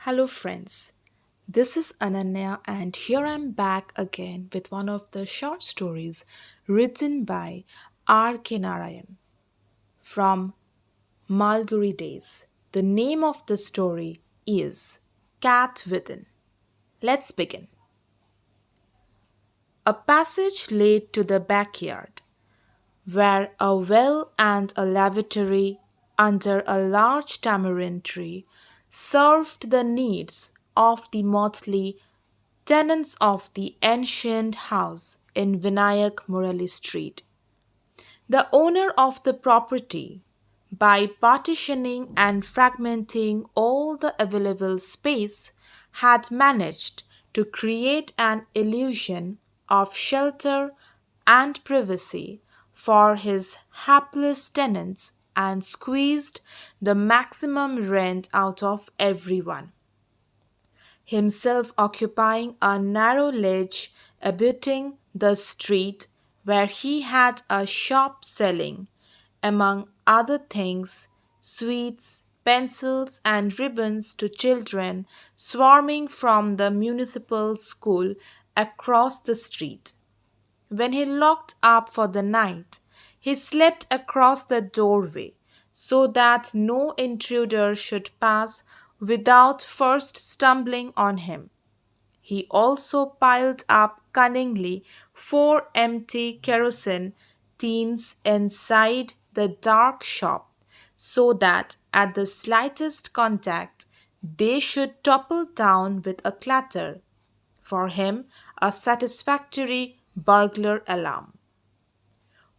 Hello, friends. This is Ananya, and here I'm back again with one of the short stories written by R.K Narayan from Malguri Days. The name of the story is Cat Within. Let's begin. A passage led to the backyard, where a well and a lavatory under a large tamarind tree served the needs of the motley tenants of the ancient house in Vinayak Murali Street. The owner of the property, by partitioning and fragmenting all the available space, had managed to create an illusion of shelter and privacy for his hapless tenants and squeezed the maximum rent out of everyone, himself occupying a narrow ledge abutting the street where he had a shop selling, among other things, sweets, pencils, and ribbons to children swarming from the municipal school across the street. When he locked up for the night, he slept across the doorway so that no intruder should pass without first stumbling on him. He also piled up cunningly 4 empty kerosene tins inside the dark shop so that at the slightest contact they should topple down with a clatter, for him a satisfactory burglar alarm.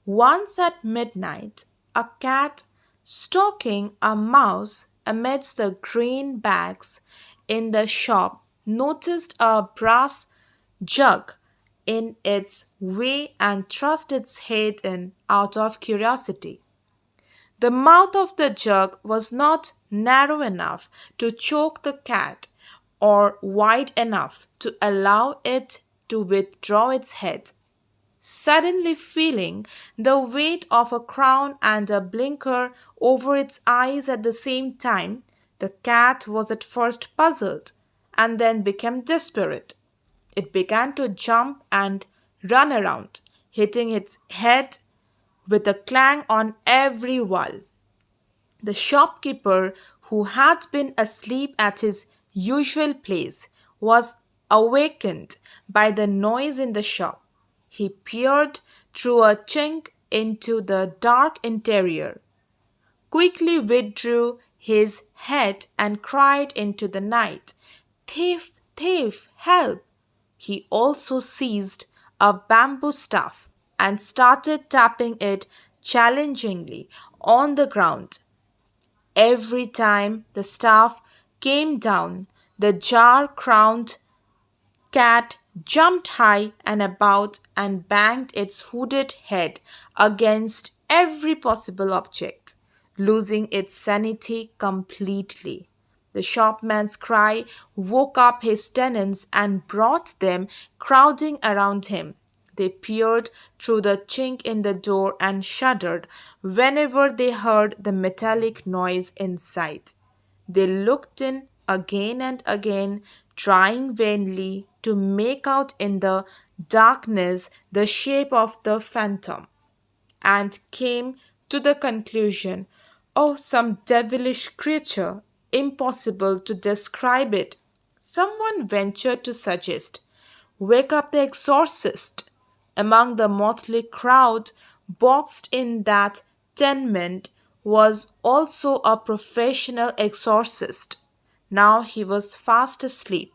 Once at midnight, a cat stalking a mouse amidst the grain bags in the shop noticed a brass jug in its way and thrust its head in out of curiosity. The mouth of the jug was not narrow enough to choke the cat or wide enough to allow it to withdraw its head. Suddenly feeling the weight of a crown and a blinker over its eyes at the same time, the cat was at first puzzled and then became desperate. It began to jump and run around, hitting its head with a clang on every wall. The shopkeeper, who had been asleep at his usual place, was awakened by the noise in the shop. He peered through a chink into the dark interior, quickly withdrew his head, and cried into the night, "Thief, thief, help!" He also seized a bamboo staff and started tapping it challengingly on the ground. Every time the staff came down, the jar crowned cat jumped high and about and banged its hooded head against every possible object, losing its sanity completely. The shopman's cry woke up his tenants and brought them crowding around him. They peered through the chink in the door and shuddered whenever they heard the metallic noise inside. They looked in again and again, trying vainly to make out in the darkness the shape of the phantom, and came to the conclusion, "Oh, some devilish creature, impossible to describe it." Someone ventured to suggest, "Wake up the exorcist." Among the motley crowd boxed in that tenement was also a professional exorcist. Now he was fast asleep,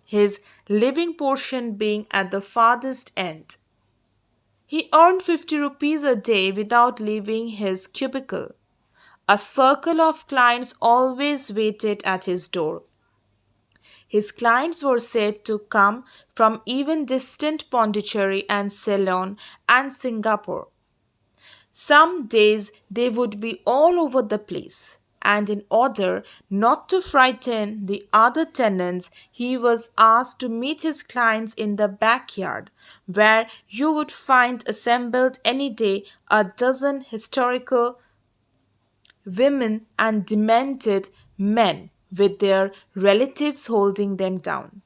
his living portion being at the farthest end. He earned 50 rupees a day without leaving his cubicle. A circle of clients always waited at his door. His clients were said to come from even distant Pondicherry and Ceylon and Singapore. Some days they would be all over the place, and in order not to frighten the other tenants, he was asked to meet his clients in the backyard, where you would find assembled any day a dozen hysterical women and demented men with their relatives holding them down.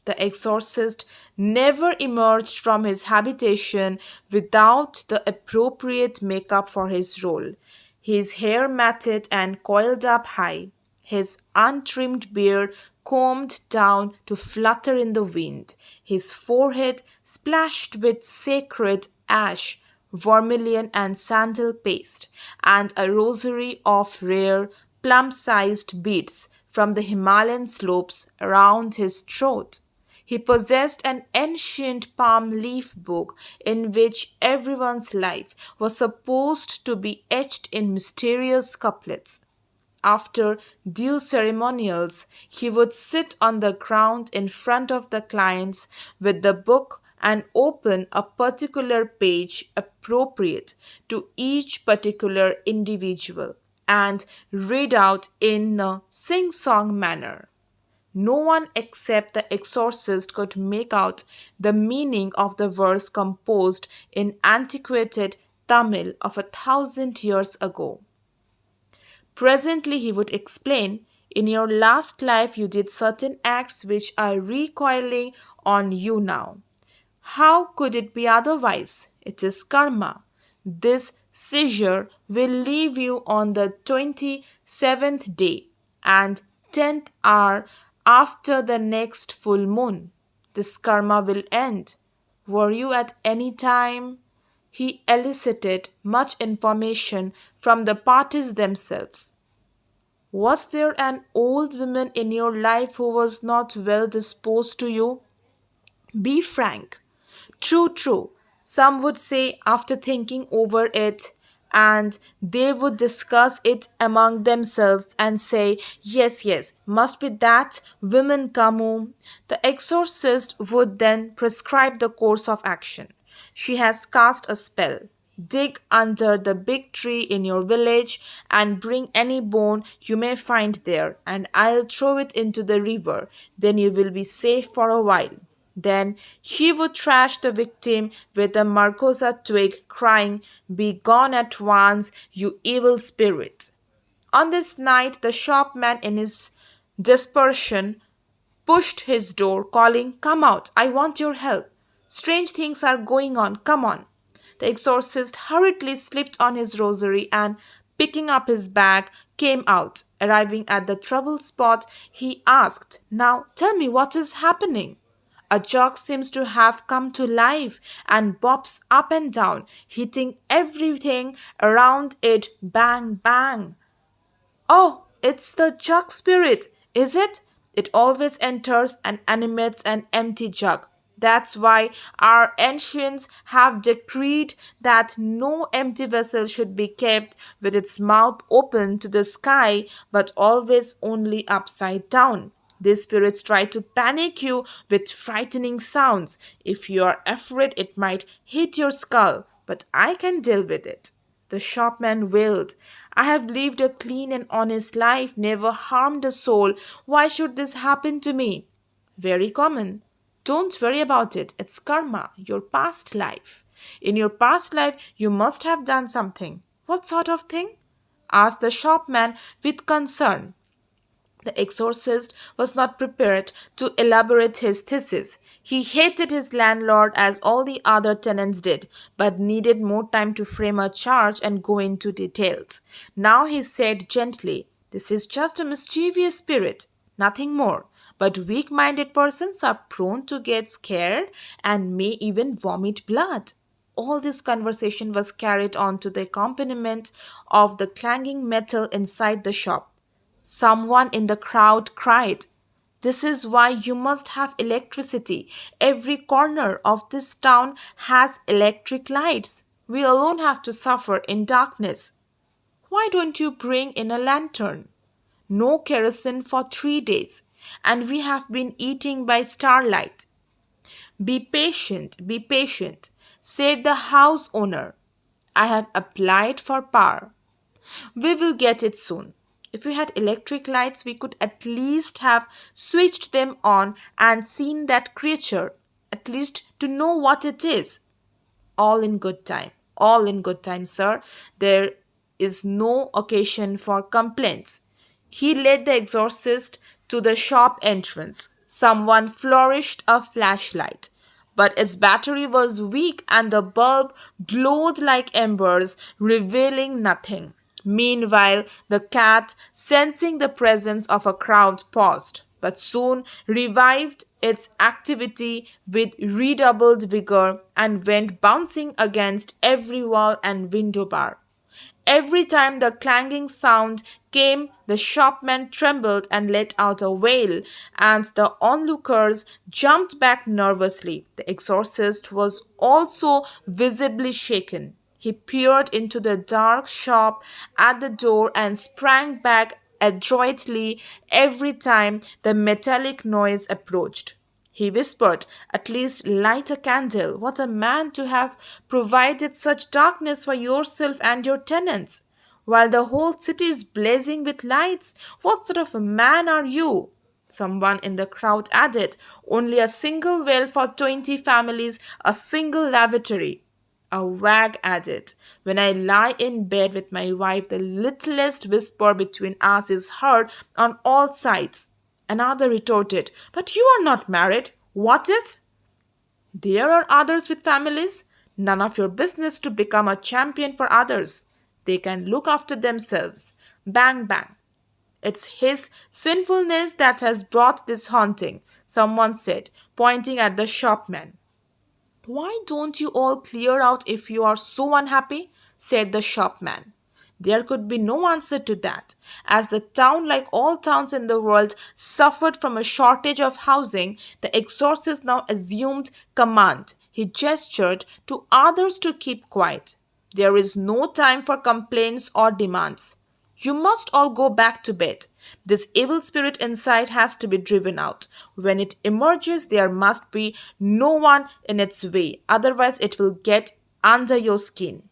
The exorcist never emerged from his habitation without the appropriate makeup for his role. His hair matted and coiled up high, his untrimmed beard combed down to flutter in the wind, his forehead splashed with sacred ash, vermilion, and sandal paste, and a rosary of rare, plum sized beads from the Himalayan slopes around his throat. He possessed an ancient palm leaf book in which everyone's life was supposed to be etched in mysterious couplets. After due ceremonials, he would sit on the ground in front of the clients with the book and open a particular page appropriate to each particular individual and read out in a sing song manner. No one except the exorcist could make out the meaning of the verse composed in antiquated Tamil of 1,000 years ago. Presently, he would explain, in your last life you did certain acts which are recoiling on you now. How could it be otherwise? It is karma. This seizure will leave you on the 27th day and 10th hour after the next full moon. This karma will end. Were you at any time? He elicited much information from the parties themselves. Was there an old woman in your life who was not well disposed to you? Be frank. True, true. Some would say after thinking over it, and they would discuss it among themselves and say, yes, yes, must be that woman Kamu. The exorcist would then prescribe the course of action. She has cast a spell. Dig under the big tree in your village and bring any bone you may find there, and I'll throw it into the river. Then you will be safe for a while. Then he would thrash the victim with a marcosa twig, crying, be gone at once, you evil spirit. On this night, the shopman, in his desperation, pushed his door, calling, come out, I want your help. Strange things are going on, come on. The exorcist hurriedly slipped on his rosary and, picking up his bag, came out. Arriving at the troubled spot, he asked, now tell me what is happening. A jug seems to have come to life and bops up and down, hitting everything around it bang bang. Oh, it's the jug spirit, is it? It always enters and animates an empty jug. That's why our ancients have decreed that no empty vessel should be kept with its mouth open to the sky, but always only upside down. These spirits try to panic you with frightening sounds. If you are afraid it might hit your skull, but I can deal with it. The shopman wailed, I have lived a clean and honest life, never harmed a soul. Why should this happen to me? Very common. Don't worry about it. It's karma, your past life. In your past life, you must have done something. What sort of thing? Asked the shopman with concern. The exorcist was not prepared to elaborate his thesis. He hated his landlord as all the other tenants did, but needed more time to frame a charge and go into details. Now he said gently, this is just a mischievous spirit, nothing more. But weak minded persons are prone to get scared and may even vomit blood. All this conversation was carried on to the accompaniment of the clanging metal inside the shop. Someone in the crowd cried, this is why you must have electricity. Every corner of this town has electric lights. We alone have to suffer in darkness. Why don't you bring in a lantern? No kerosene for 3 days, and we have been eating by starlight. Be patient, said the house owner. I have applied for power. We will get it soon. If we had electric lights, we could at least have switched them on and seen that creature, at least to know what it is. All in good time. All in good time, sir. There is no occasion for complaints. He led the exorcist to the shop entrance. Someone flourished a flashlight, but its battery was weak and the bulb glowed like embers, revealing nothing. Meanwhile, the cat, sensing the presence of a crowd, paused, but soon revived its activity with redoubled vigor and went bouncing against every wall and window bar. Every time the clanging sound came, the shopman trembled and let out a wail, and the onlookers jumped back nervously. The exorcist was also visibly shaken. He peered into the dark shop at the door and sprang back adroitly every time the metallic noise approached. He whispered, "At least light a candle. What a man to have provided such darkness for yourself and your tenants, while the whole city is blazing with lights. What sort of a man are you?" Someone in the crowd added, "Only a single well for 20 families, a single lavatory." A wag added, "When I lie in bed with my wife, the littlest whisper between us is heard on all sides." Another retorted, "But you are not married. What if there are others with families? None of your business to become a champion for others. They can look after themselves." Bang, bang. "It's his sinfulness that has brought this haunting," someone said, pointing at the shopman. "Why don't you all clear out if you are so unhappy?" said the shopman. There could be no answer to that, as the town, like all towns in the world, suffered from a shortage of housing. The exorcist now assumed command. He gestured to others to keep quiet. "There is no time for complaints or demands. You must all go back to bed. This evil spirit inside has to be driven out. When it emerges, there must be no one in its way, otherwise, it will get under your skin.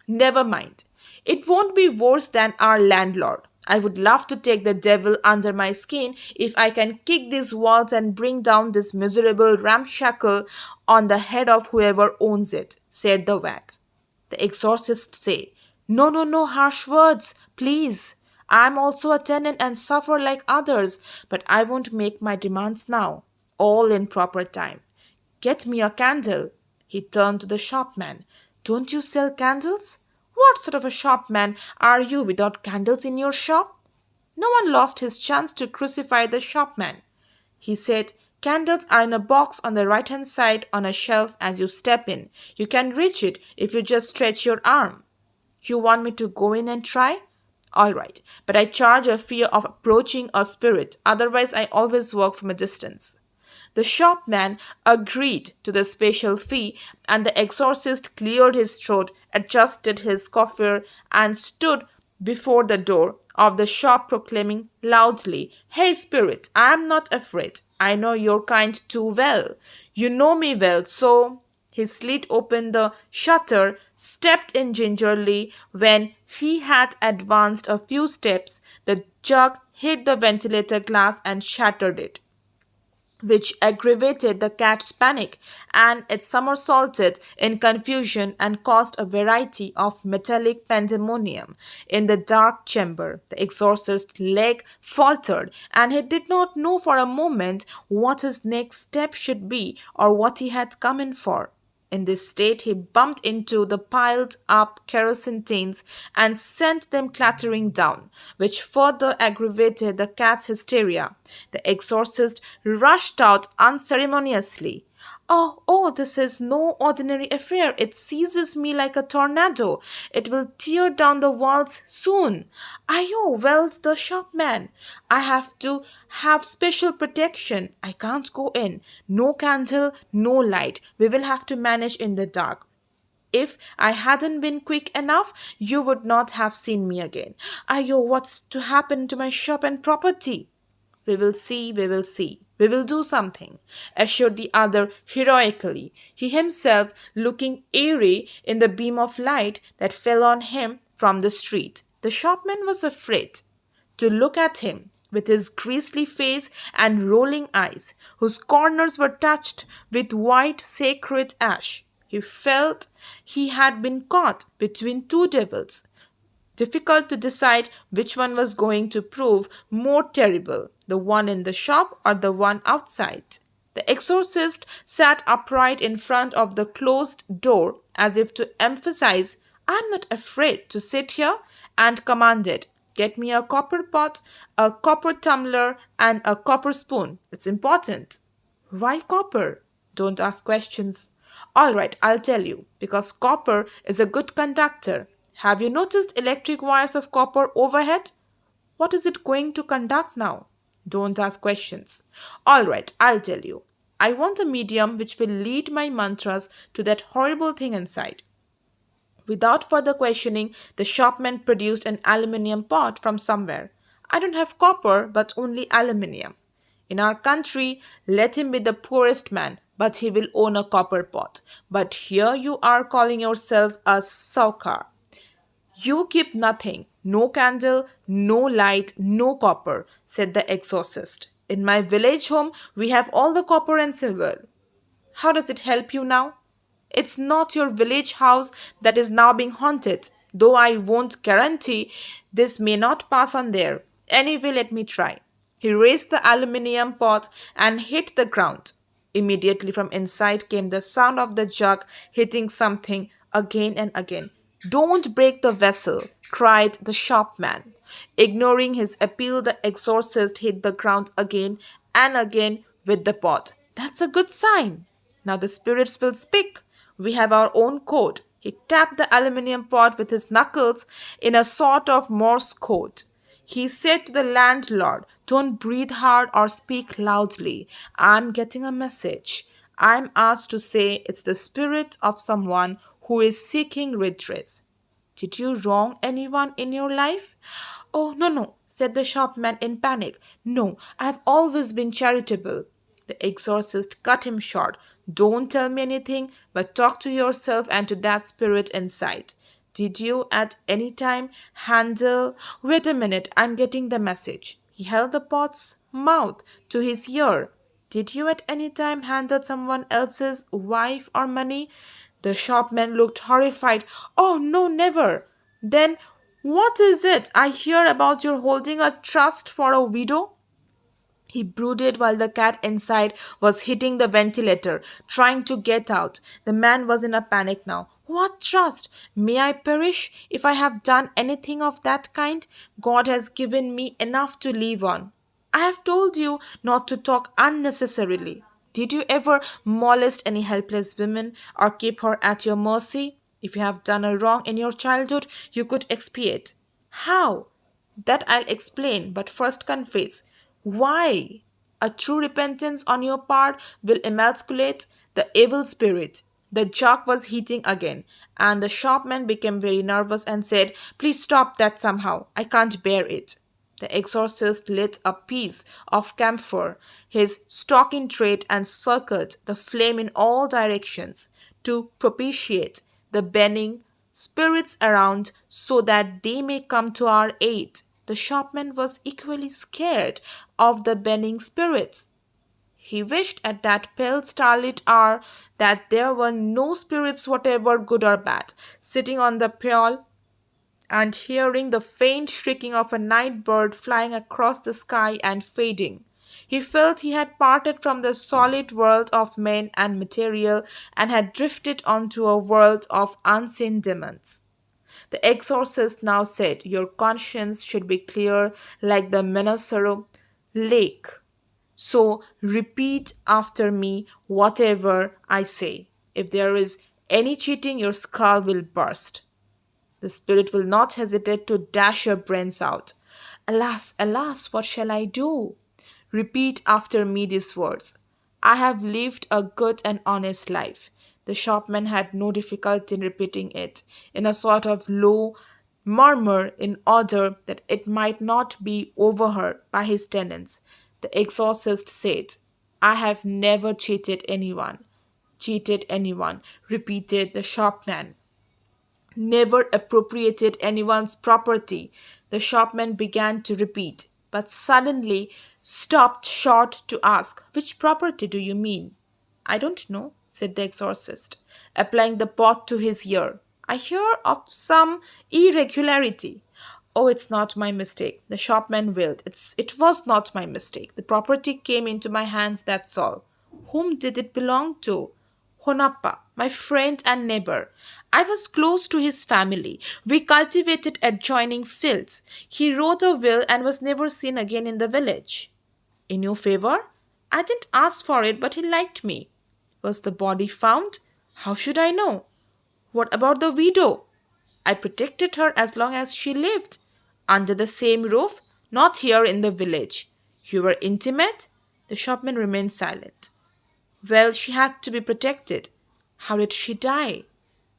Never mind. It won't be worse than our landlord. I would love to take the devil under my skin if I can kick these walls and bring down this miserable ramshackle on the head of whoever owns it," said the wag. The exorcist said, "No, no, no harsh words, please. I'm also a tenant and suffer like others, but I won't make my demands now. All in proper time. Get me a candle." He turned to the shopman. "Don't you sell candles? What sort of a shopman are you without candles in your shop?" No one lost his chance to crucify the shopman. He said, "Candles are in a box on the right hand side on a shelf as you step in. You can reach it if you just stretch your arm." "You want me to go in and try?" "All right, but I charge a fee of approaching a spirit. Otherwise, I always work from a distance." The shopman agreed to the special fee, and the exorcist cleared his throat, adjusted his coiffure, and stood before the door of the shop proclaiming loudly, "Hey, spirit, I am not afraid. I know your kind too well. You know me well, so—" He slid open the shutter, stepped in gingerly. When he had advanced a few steps, the jug hit the ventilator glass and shattered it, which aggravated the cat's panic, and it somersaulted in confusion and caused a variety of metallic pandemonium in the dark chamber. The exorcist's leg faltered, and he did not know for a moment what his next step should be or what he had come in for. In this state, he bumped into the piled up kerosene tins and sent them clattering down, which further aggravated the cat's hysteria. The exorcist rushed out unceremoniously. "Oh, oh, this is no ordinary affair. It seizes me like a tornado. It will tear down the walls soon." "Ayo," wailed the shopman. "I have to have special protection. I can't go in. No candle, no light. We will have to manage in the dark. If I hadn't been quick enough, you would not have seen me again. Ayo, what's to happen to my shop and property?" "We will see, we will see. We will do something," assured the other heroically, he himself looking eerie in the beam of light that fell on him from the street. The shopman was afraid to look at him, with his grisly face and rolling eyes, whose corners were touched with white sacred ash. He felt he had been caught between two devils. Difficult to decide which one was going to prove more terrible, the one in the shop or the one outside. The exorcist sat upright in front of the closed door as if to emphasize, I'm not afraid to sit here, and commanded, get me a copper pot, a copper tumbler, and a copper spoon. It's important. Why copper? Don't ask questions. All right, I'll tell you. Because copper is a good conductor. Have you noticed electric wires of copper overhead? What is it going to conduct now? Don't ask questions. All right, I'll tell you. I want a medium which will lead my mantras to that horrible thing inside. Without further questioning, the shopman produced an aluminium pot from somewhere. I don't have copper, but only aluminium. In our country, let him be the poorest man, but he will own a copper pot. But here you are calling yourself a saukar. You keep nothing, no candle, no light, no copper, said the exorcist. In my village home, we have all the copper and silver. How does it help you now? It's not your village house that is now being haunted, though I won't guarantee this may not pass on there. Anyway, let me try. He raised the aluminium pot and hit the ground. Immediately from inside came the sound of the jug hitting something again and again. Don't break the vessel, cried the shopman. Ignoring his appeal, the exorcist hit the ground again and again with the pot. That's a good sign. Now the spirits will speak. We have our own code. He tapped the aluminium pot with his knuckles in a sort of Morse code. He said to the landlord, don't breathe hard or speak loudly. I'm getting a message. I'm asked to say it's the spirit of someone who is seeking redress. Did you wrong anyone in your life? Oh, no, no, said the shopman in panic. No, I have always been charitable. The exorcist cut him short. Don't tell me anything, but talk to yourself and to that spirit inside. Did you at any time handle. Wait a minute, I'm getting the message. He held the pot's mouth to his ear. Did you at any time handle someone else's wife or money? The shopman looked horrified. Oh, no, never. Then what is it I hear about your holding a trust for a widow? He brooded while the cat inside was hitting the ventilator, trying to get out. The man was in a panic now. What trust? May I perish if I have done anything of that kind? God has given me enough to live on. I have told you not to talk unnecessarily. Did you ever molest any helpless woman or keep her at your mercy? If you have done a wrong in your childhood, you could expiate. How? That I'll explain, but first confess. Why? A true repentance on your part will emasculate the evil spirit. The jug was heating again, and the shopman became very nervous and said, please stop that somehow. I can't bear it. The exorcist lit a piece of camphor, his stocking trade, and circled the flame in all directions to propitiate the benign spirits around so that they may come to our aid. The shopman was equally scared of the benign spirits. He wished at that pale starlit hour that there were no spirits whatever, good or bad, sitting on the pale and hearing the faint shrieking of a night bird flying across the sky and fading. He felt he had parted from the solid world of men and material and had drifted onto a world of unseen demons. The exorcist now said, your conscience should be clear like the Minnesota lake. So repeat after me whatever I say. If there is any cheating, your skull will burst. The spirit will not hesitate to dash your brains out. Alas, alas, what shall I do? Repeat after me these words. I have lived a good and honest life. The shopman had no difficulty in repeating it, in a sort of low murmur in order that it might not be overheard by his tenants. The exorcist said, I have never cheated anyone. Cheated anyone, repeated the shopman. Never appropriated anyone's property, the shopman began to repeat, but suddenly stopped short to ask, which property do you mean? I don't know, said the exorcist, applying the pot to his ear. I hear of some irregularity. Oh, it's not my mistake. The shopman wailed. It was not my mistake. The property came into my hands, that's all. Whom did it belong to? Honappa, my friend and neighbor. I was close to his family. We cultivated adjoining fields. He wrote a will and was never seen again in the village. In your favor? I didn't ask for it, but he liked me. Was the body found? How should I know? What about the widow? I protected her as long as she lived. Under the same roof, not here in the village. You were intimate? The shopman remained silent. Well, she had to be protected. How did she die?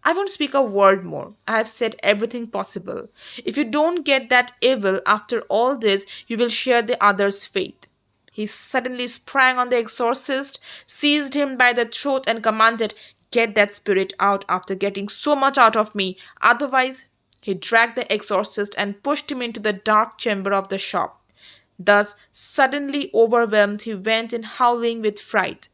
I won't speak a word more. I have said everything possible. If you don't get that evil after all this, you will share the other's fate. He suddenly sprang on the exorcist, seized him by the throat, and commanded, Get that spirit out after getting so much out of me. Otherwise, he dragged the exorcist and pushed him into the dark chamber of the shop. Thus, suddenly overwhelmed, he went in howling with fright,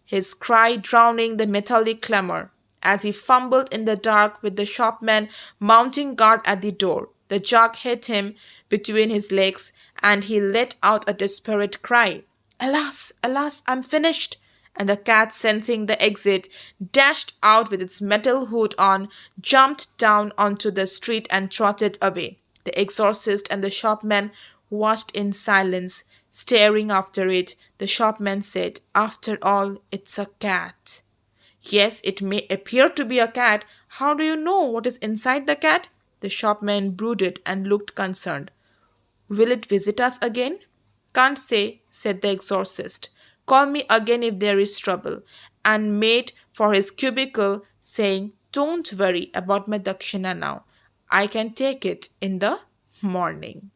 his cry drowning the metallic clamor. As he fumbled in the dark with the shopman mounting guard at the door, the jug hit him between his legs and he let out a desperate cry. Alas, alas, I'm finished! And the cat, sensing the exit, dashed out with its metal hood on, jumped down onto the street, and trotted away. The exorcist and the shopman watched in silence, staring after it. The shopman said, After all, it's a cat. Yes, it may appear to be a cat. How do you know what is inside the cat? The shopman brooded and looked concerned. Will it visit us again? Can't say, said the exorcist. Call me again if there is trouble, and made for his cubicle, saying, Don't worry about my dakshina now. I can take it in the morning.